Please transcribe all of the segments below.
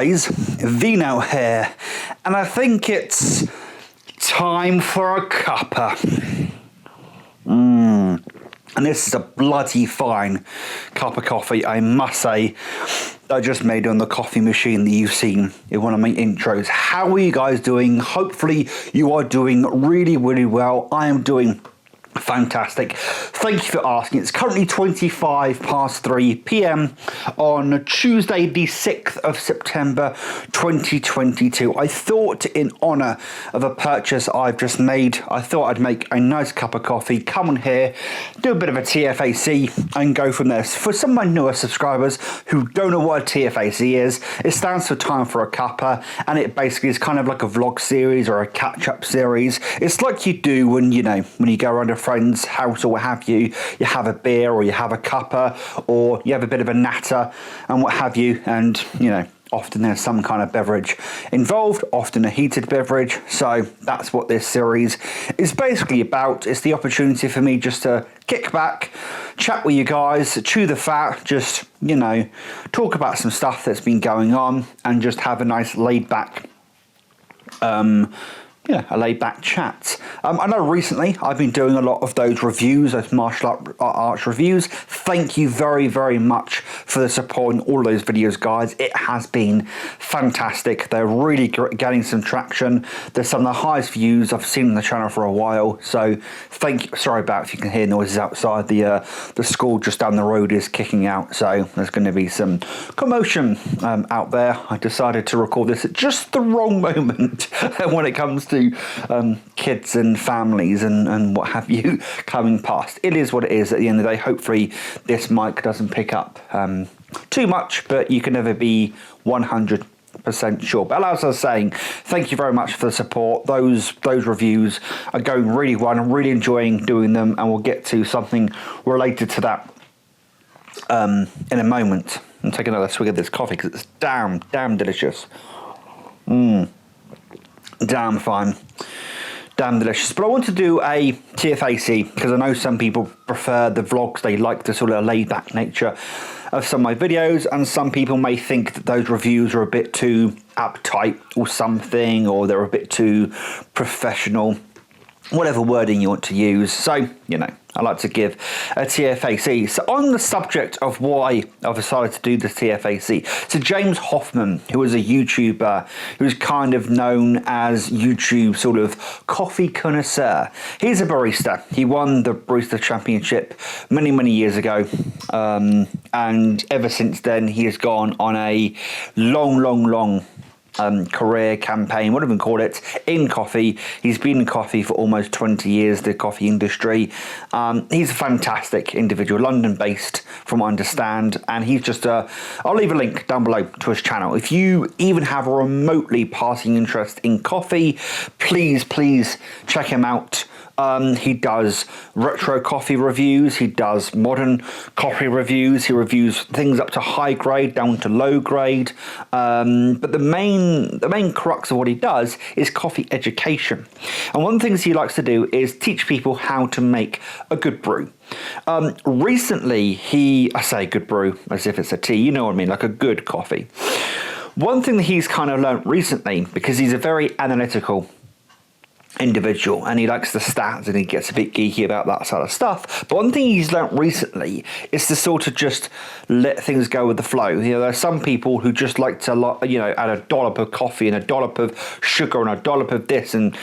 guys, Vino here, and I think it's time for a cuppa. And this is a bloody fine cup of coffee, I must say. I just made on the coffee machine that you've seen in one of my intros. How are you guys doing? Hopefully you are doing really, really well. I am doing fantastic. Thank you for asking. It's currently 3 p.m. on Tuesday the 6th of September 2022. I thought in honour of a purchase I've just made, I thought I'd make a nice cup of coffee, come on here, do a bit of a TFAC and go from there. For some of my newer subscribers who don't know what a TFAC is, it stands for time for a cuppa, and it basically is kind of like a vlog series or a catch-up series. It's like you do when you go around a friend's house or what have you, you have a beer or you have a cuppa or you have a bit of a natter and what have you, and often there's some kind of beverage involved, often a heated beverage. So that's what this series is basically about. It's the opportunity for me just to kick back, chat with you guys, chew the fat, just talk about some stuff that's been going on and just have a nice laid back a laid-back chat. I know recently I've been doing a lot of those reviews, those martial arts reviews. Thank you very, very much for the support in all those videos, guys. It has been fantastic. They're really getting some traction. There's some of the highest views I've seen on the channel for a while. So thank you. Sorry about if you can hear noises outside. The school just down the road is kicking out, so there's going to be some commotion out there. I decided to record this at just the wrong moment when it comes to kids and families and what have you coming past. It is what it is at the end of the day. Hopefully this mic doesn't pick up too much, but you can never be 100% sure. But as I was saying, thank you very much for the support. Those reviews are going really well. I'm really enjoying doing them, and we'll get to something related to that in a moment. I'm taking another swig of this coffee because it's damn delicious. Damn fine, damn delicious. But I want to do a TFAC because I know some people prefer the vlogs. They like the sort of laid back nature of some of my videos, and some people may think that those reviews are a bit too uptight or something, or they're a bit too professional, whatever wording you want to use. So I like to give a TFAC. So on the subject of why I've decided to do the TFAC, so James Hoffmann, who is a YouTuber who's kind of known as YouTube sort of coffee connoisseur, he's a barista. He won the Barista Championship many years ago, and ever since then he has gone on a long career campaign, whatever you call it, in coffee. He's been in coffee for almost 20 years, the coffee industry. He's a fantastic individual, London based from what I understand, and he's just I'll leave a link down below to his channel. If you even have a remotely passing interest in coffee, please check him out. He does retro coffee reviews, he does modern coffee reviews, he reviews things up to high grade, down to low grade, but the main crux of what he does is coffee education. And one of the things he likes to do is teach people how to make a good brew. Recently, I say good brew as if it's a tea, you know what I mean, like a good coffee. One thing that he's kind of learnt recently, because he's a very analytical individual and he likes the stats and he gets a bit geeky about that sort of stuff, but one thing he's learnt recently is to sort of just let things go with the flow. There are some people who just like to add a dollop of coffee and a dollop of sugar and a dollop of this, and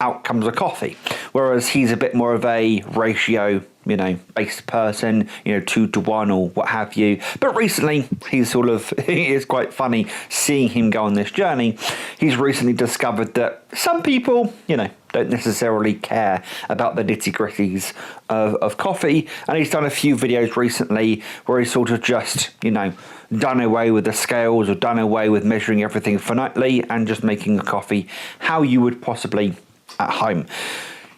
out comes a coffee, whereas he's a bit more of a ratio based person, 2-to-1 or what have you. But recently, he is quite funny seeing him go on this journey. He's recently discovered that some people, don't necessarily care about the nitty-gritties of coffee. And he's done a few videos recently where he's sort of just, done away with the scales or done away with measuring everything finitely and just making a coffee how you would possibly at home.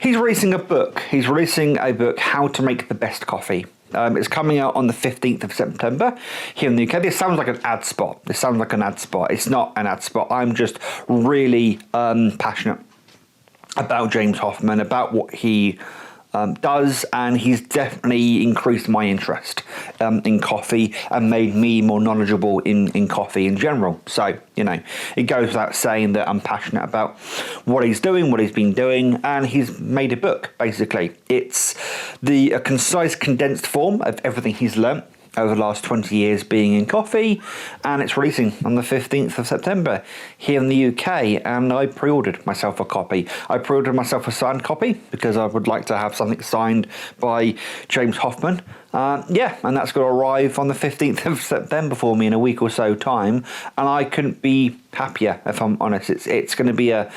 He's releasing a book. He's releasing a book, How to Make the Best Coffee. It's coming out on the 15th of September here in the UK. This sounds like an ad spot. It's not an ad spot. I'm just really passionate about James Hoffmann, about what he does, and he's definitely increased my interest in coffee and made me more knowledgeable in coffee in general. So, you know, it goes without saying that I'm passionate about what he's doing, what he's been doing, and he's made a book, basically. It's a concise, condensed form of everything he's learnt over the last 20 years being in coffee, and it's releasing on the 15th of September here in the UK, and I pre-ordered myself a copy. I pre-ordered myself a signed copy because I would like to have something signed by James Hoffmann. Yeah, and that's going to arrive on the 15th of September for me in a week or so time, and I couldn't be happier, if I'm honest. It's going to be a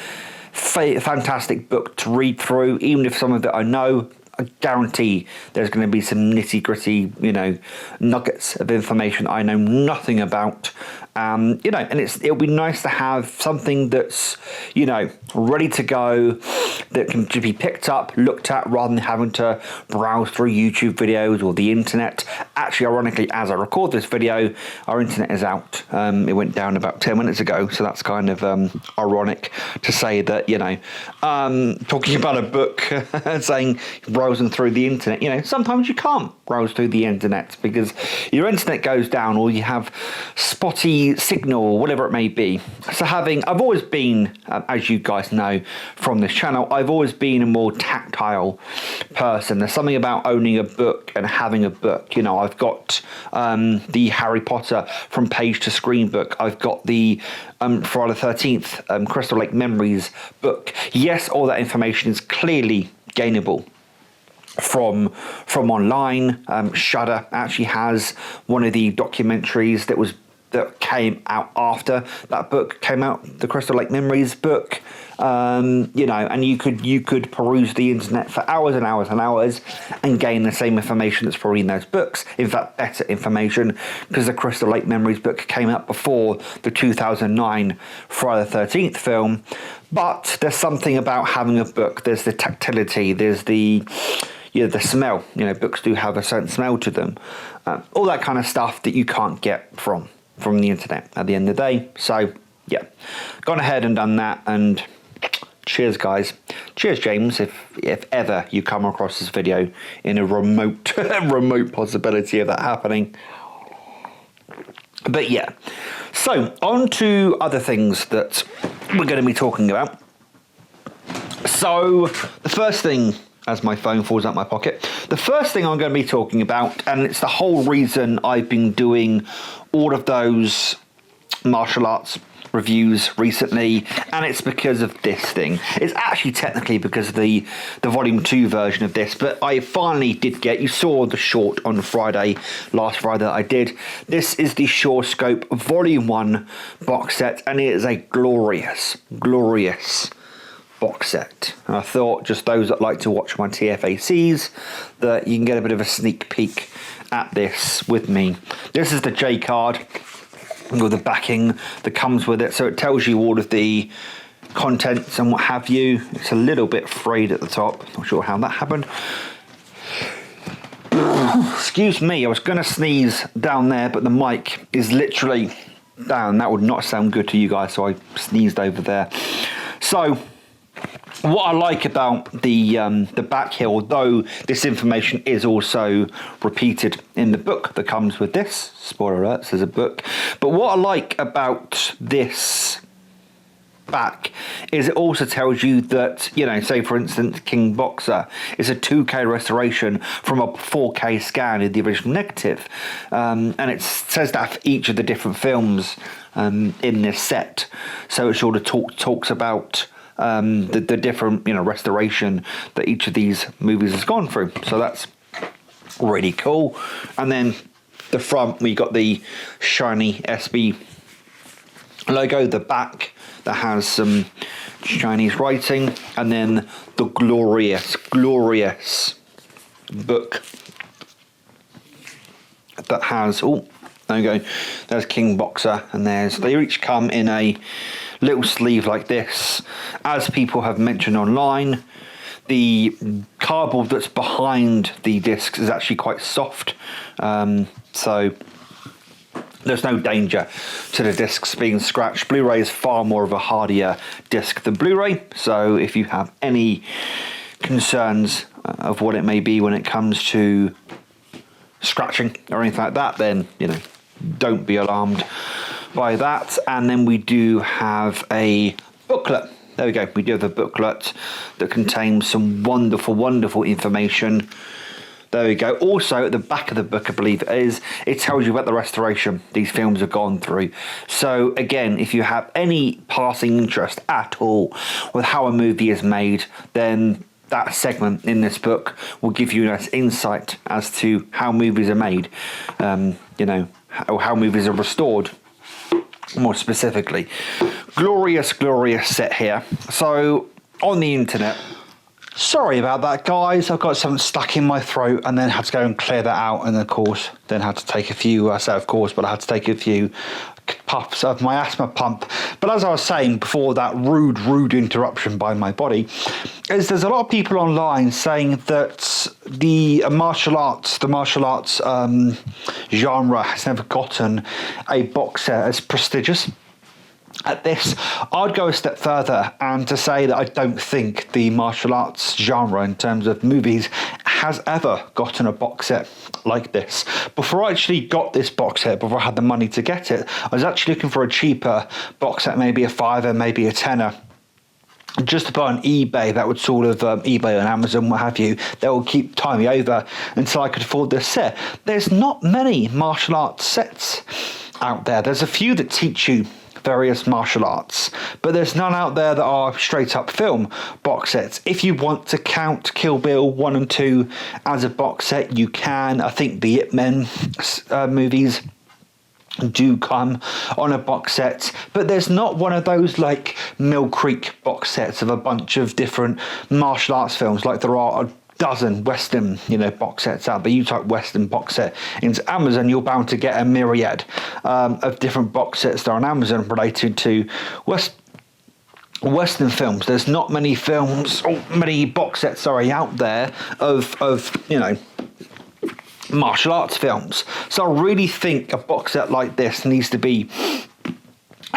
fantastic book to read through, even if some of it I know. I guarantee there's going to be some nitty gritty, you know, nuggets of information I know nothing about. You know, and it'll be nice to have something that's, you know, ready to go, that can be picked up, looked at, rather than having to browse through YouTube videos or the internet. Actually, ironically, as I record this video, our internet is out. It went down about 10 minutes ago, so that's kind of ironic to say that, you know, talking about a book, saying browsing through the internet, you know, sometimes you can't browse through the internet because your internet goes down or you have spotty signal or whatever it may be. So I've always been, as you guys know from this channel, I've always been a more tactile person. There's something about owning a book and having a book. You know, I've got the Harry Potter from page to screen book. I've got the Friday the 13th Crystal Lake Memories book. Yes, all that information is clearly gainable from online. Shudder actually has one of the documentaries that came out after that book came out, the Crystal Lake Memories book. You know, and you could peruse the internet for hours and hours and hours and gain the same information that's probably in those books. In fact, better information, because the Crystal Lake Memories book came out before the 2009 Friday the 13th film. But there's something about having a book. There's the tactility. There's the smell. You know, books do have a certain smell to them. All that kind of stuff that you can't get from the internet at the end of the day. So yeah, gone ahead and done that, and cheers guys. Cheers James, if ever you come across this video in a remote possibility of that happening. But yeah, so on to other things that we're going to be talking about. So the first thing, as my phone falls out my pocket, the first thing I'm going to be talking about, and it's the whole reason I've been doing all of those martial arts reviews recently, and it's because of this thing. It's actually technically because of the volume 2 version of this, but I finally did get, you saw the short on last Friday that I did. This is the Sure Scope volume 1 box set, and it is a glorious box set. And I thought just those that like to watch my TFACs, that you can get a bit of a sneak peek at this with me. This is the J card with the backing that comes with it, so it tells you all of the contents and what have you. It's a little bit frayed at the top, not sure how that happened. Excuse me, I was going to sneeze down there, but the mic is literally down. That would not sound good to you guys, so I sneezed over there. So what I like about the back here, although this information is also repeated in the book that comes with this, spoiler alert, there's a book, but what I like about this back is it also tells you that, you know, say for instance King Boxer is a 2K restoration from a 4K scan in the original negative, and it says that for each of the different films in this set, so it sort of talks about the different, you know, restoration that each of these movies has gone through. So that's really cool. And then the front, we got the shiny SB logo, the back that has some Chinese writing, and then the glorious book that has, oh, there we go, there's King Boxer, and they each come in a little sleeve like this. As people have mentioned online, the cardboard that's behind the discs is actually quite soft, so there's no danger to the discs being scratched. Blu-ray is far more of a hardier disc than Blu-ray, so if you have any concerns of what it may be when it comes to scratching or anything like that, then, you know, don't be alarmed by that. And then we do have a booklet. There we go. We do have a booklet that contains some wonderful, wonderful information. There we go. Also, at the back of the book, I believe it is, it tells you about the restoration these films have gone through. So, again, if you have any passing interest at all with how a movie is made, then that segment in this book will give you a nice insight as to how movies are made, you know, how movies are restored, more specifically. Glorious, glorious set here. So, on the internet, sorry about that, guys. I've got something stuck in my throat and then had to go and clear that out. And of course, then had to take a few, I say of course, but I had to take a few puffs of my asthma pump. But as I was saying before that rude interruption by my body, is there's a lot of people online saying that the martial arts genre has never gotten a box set as prestigious. At this, I'd go a step further and to say that I don't think the martial arts genre in terms of movies has ever gotten a box set like this. Before I actually got this box set, before I had the money to get it, I was actually looking for a cheaper box set, maybe a £5, maybe a £10. Just about on eBay, that would sort of eBay and Amazon, what have you, that will keep tying me over until I could afford this set. There's not many martial arts sets out there. There's a few that teach you various martial arts, but there's none out there that are straight up film box sets. If you want to count Kill Bill 1 and 2 as a box set, you can. I think the Ip Men movies do come on a box set, but there's not one of those like Mill Creek box sets of a bunch of different martial arts films like there are a dozen Western, you know, box sets out there. You type Western box set into Amazon, you're bound to get a myriad of different box sets that are on Amazon related to Western films. There's not many films, or many box sets, out there of you know, martial arts films. So I really think a box set like this needs to be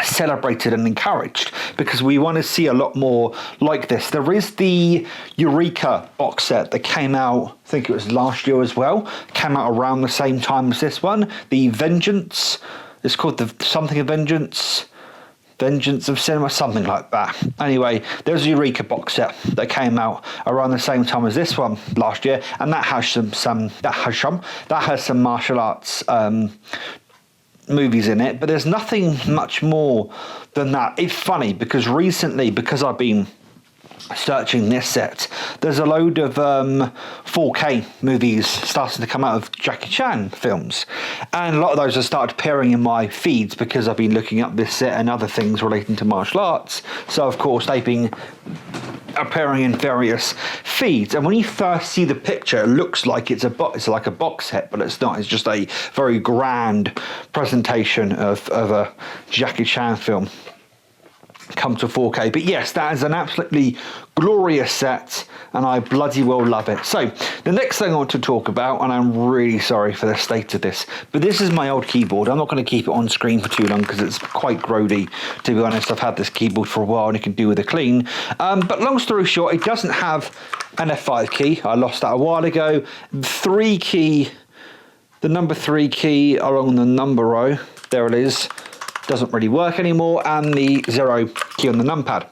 celebrated and encouraged, because we want to see a lot more like this. There is the Eureka box set that came out, I think it was last year as well, came out around the same time as this one. The Vengeance, it's called the something of Vengeance of Cinema, something like that. Anyway, there's a Eureka box set that came out around the same time as this one last year, and that has some martial arts movies in it, but there's nothing much more than that. It's funny because recently, because I've been searching this set, there's a load of 4K movies starting to come out of Jackie Chan films, and a lot of those have started appearing in my feeds because I've been looking up this set and other things relating to martial arts. So of course they've been appearing in various feeds, and when you first see the picture, it looks like it's like a box set, but it's not. It's just a very grand presentation of a Jackie Chan film come to 4K. But yes, that is an absolutely glorious set, and I bloody well love it. So the next thing I want to talk about, and I'm really sorry for the state of this, but this is my old keyboard. I'm not going to keep it on screen for too long because it's quite grody, to be honest. I've had this keyboard for a while and it can do with a clean, but long story short, it doesn't have an F5 key. I lost that a while ago. The number 3 key along the number row, there it is, doesn't really work anymore, and the 0 key on the numpad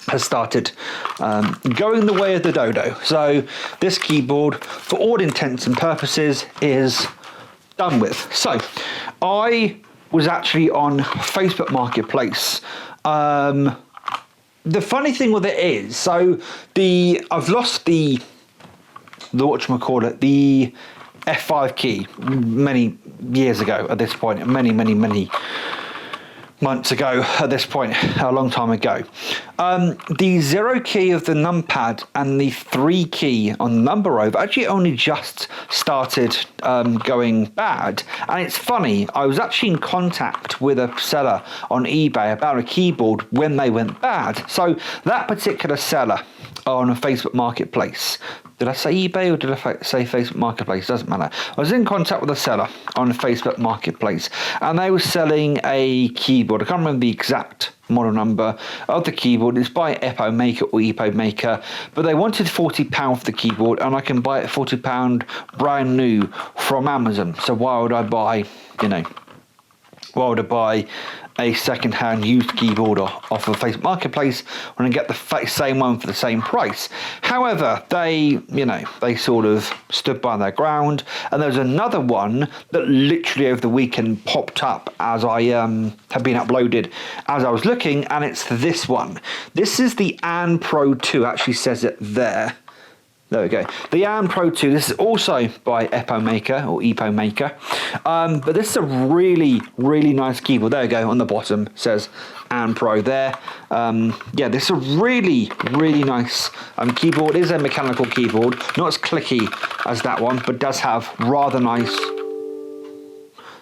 has started going the way of the dodo. So this keyboard, for all intents and purposes, is done with. So I was actually on Facebook Marketplace. The funny thing with it is, so I've lost the whatchamacallit, the F5 key many years ago at this point, many months ago at this point, a long time ago. The 0 key of the numpad and the 3 key on the number row actually only just started going bad. And it's funny, I was actually in contact with a seller on eBay about a keyboard when they went bad. So that particular seller on a Facebook Marketplace. Did I say eBay or did I say Facebook Marketplace? Doesn't matter. I was in contact with a seller on Facebook Marketplace, and they were selling a keyboard. I can't remember the exact model number of the keyboard. It's by Epo Maker or Epo Maker, but they wanted £40 for the keyboard, and I can buy it £40 brand new from Amazon. So why would I buy, why would I buy a second-hand used keyboard off of Facebook Marketplace when I get the same one for the same price? However, they sort of stood by their ground, and there was another one that literally over the weekend popped up as I had been uploaded as I was looking, and it's this one. This is the An Pro 2, actually says it there. There we go. The An Pro 2, this is also by Epo Maker or Epo Maker. But this is a really, really nice keyboard. There we go, on the bottom says An Pro there. Yeah, this is a really, really nice keyboard. It is a mechanical keyboard, not as clicky as that one, but does have rather nice...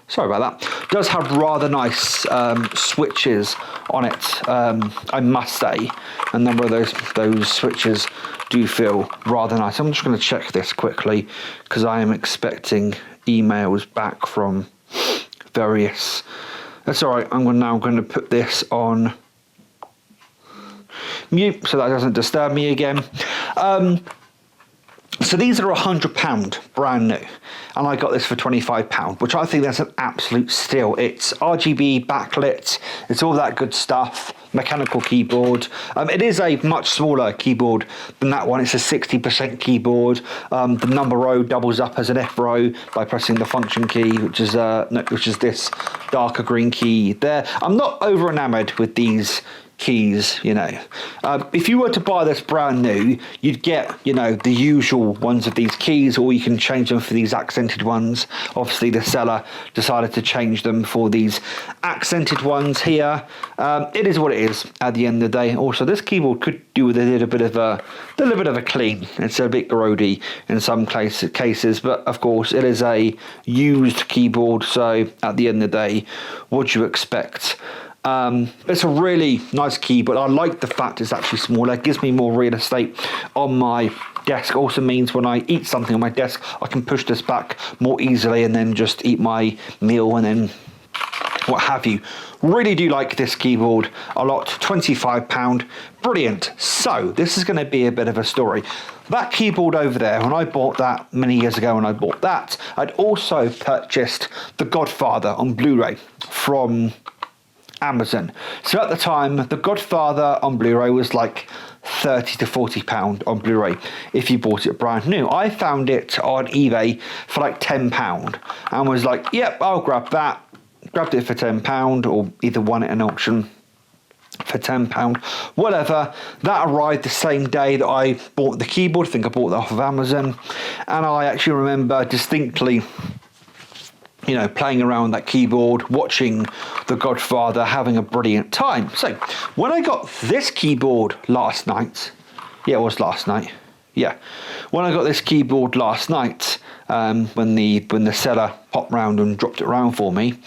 Sorry about that. Does have rather nice switches on it, I must say. A number of those switches do feel rather nice. I'm just going to check this quickly because I am expecting emails back from various... That's all right. I'm now going to put this on mute so that doesn't disturb me again. So these are £100 brand new, and I got this for £25, which I think that's an absolute steal. It's RGB backlit, it's all that good stuff, mechanical keyboard. It is a much smaller keyboard than that one. It's a 60% keyboard. The number row doubles up as an F row by pressing the function key, which is this darker green key there. I'm not over enamored with these keys, if you were to buy this brand new, you'd get the usual ones of these keys, or you can change them for these accented ones. Obviously the seller decided to change them for these accented ones here. It is what it is at the end of the day. Also, this keyboard could do with a little bit of a clean. It's a bit grody in some cases, but of course it is a used keyboard, so at the end of the day, what do you expect? It's a really nice keyboard. I like the fact it's actually smaller. It gives me more real estate on my desk. Also means when I eat something on my desk, I can push this back more easily and then just eat my meal and then what have you. Really do like this keyboard a lot. £25, brilliant. So this is going to be a bit of a story. That keyboard over there, when I bought that many years ago, when I bought that, I'd also purchased The Godfather on Blu-ray from Amazon. So at the time, The Godfather on Blu-ray was like £30 to £40 on Blu-ray if you bought it brand new. I found it on eBay for like £10 and was like, yep, I'll grab that. Grabbed it for £10, or either won at an auction for £10, whatever. That arrived the same day that I bought the keyboard. I think I bought that off of Amazon, and I actually remember distinctly playing around with that keyboard, watching The Godfather, having a brilliant time. So when I got this keyboard last night, when I got this keyboard last night, when the seller popped round and dropped it around for me,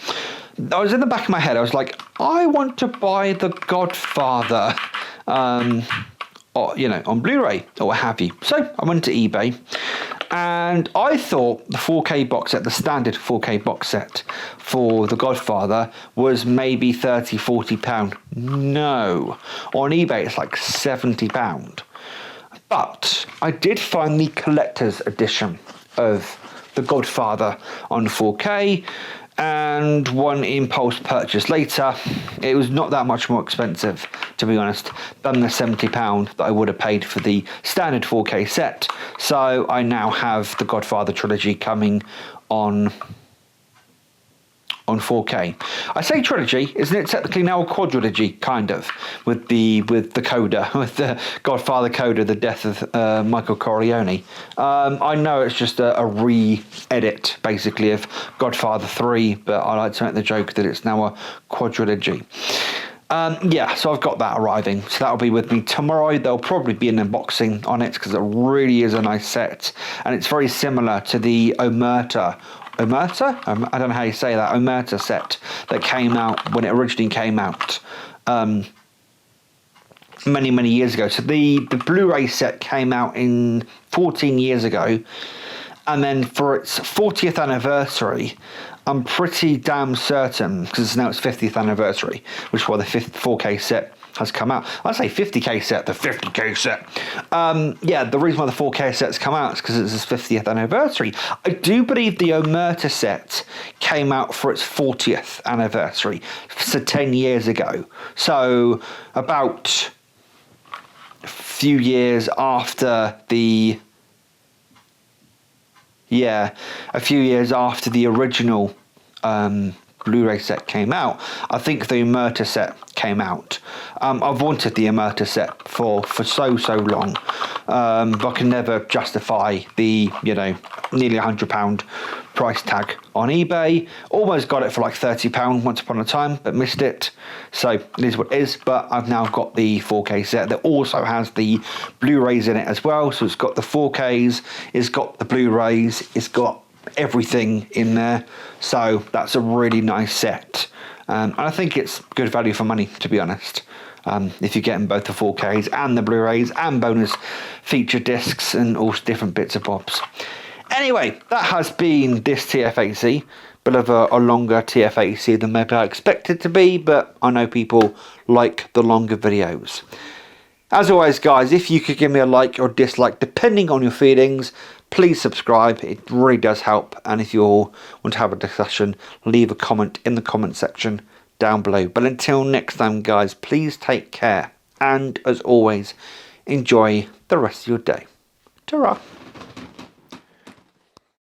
I was in the back of my head, I was like, I want to buy The Godfather, on Blu-ray or what have you. So I went to eBay, and I thought the 4K box set, the standard 4K box set for The Godfather, was maybe £30, £40. No. On eBay, it's like £70. But I did find the collector's edition of The Godfather on 4K, and one impulse purchase later. It was not that much more expensive, to be honest, than the £70 that I would have paid for the standard 4K set. So I now have the Godfather trilogy coming on 4K. I say trilogy, isn't it technically now a quadrilogy, kind of, with the coda, with the Godfather coda, the death of Michael Corleone. I know it's just a re-edit, basically, of Godfather 3, but I like to make the joke that it's now a quadrilogy. So I've got that arriving, so that'll be with me tomorrow. There'll probably be an unboxing on it because it really is a nice set, and it's very similar to the Omerta? I don't know how you say that. Omerta set that came out when it originally came out. many years ago. So the Blu-ray set came out in 14 years ago, and then for its 40th anniversary, I'm pretty damn certain, because it's now its 50th anniversary, which is why the 4K set has come out. I say 50k set, the 50k set. Yeah, the reason why the 4K set's come out is because it's its 50th anniversary. I do believe the Omerta set came out for its 40th anniversary, so 10 years ago. So about a few years after the... Yeah, a few years after the original Blu-ray set came out, I think the Omerta set came out. I've wanted the Omerta set for so long, but I can never justify the, you know, nearly £100 price tag on eBay. Almost got it for like £30 once upon a time, but missed it. So it is what it is. But I've now got the 4K set that also has the Blu-rays in it as well. So it's got the 4Ks, it's got the Blu-rays, it's got everything in there. So that's a really nice set. And I think it's good value for money, to be honest. If you're getting both the 4Ks and the Blu-rays and bonus feature discs and all different bits and bobs. Anyway, that has been this TFAC. Bit of a longer TFAC than maybe I expected to be, but I know people like the longer videos. As always, guys, if you could give me a like or dislike, depending on your feelings, please subscribe. It really does help. And if you all want to have a discussion, leave a comment in the comment section down below. But until next time, guys, please take care. And as always, enjoy the rest of your day. Ta-ra.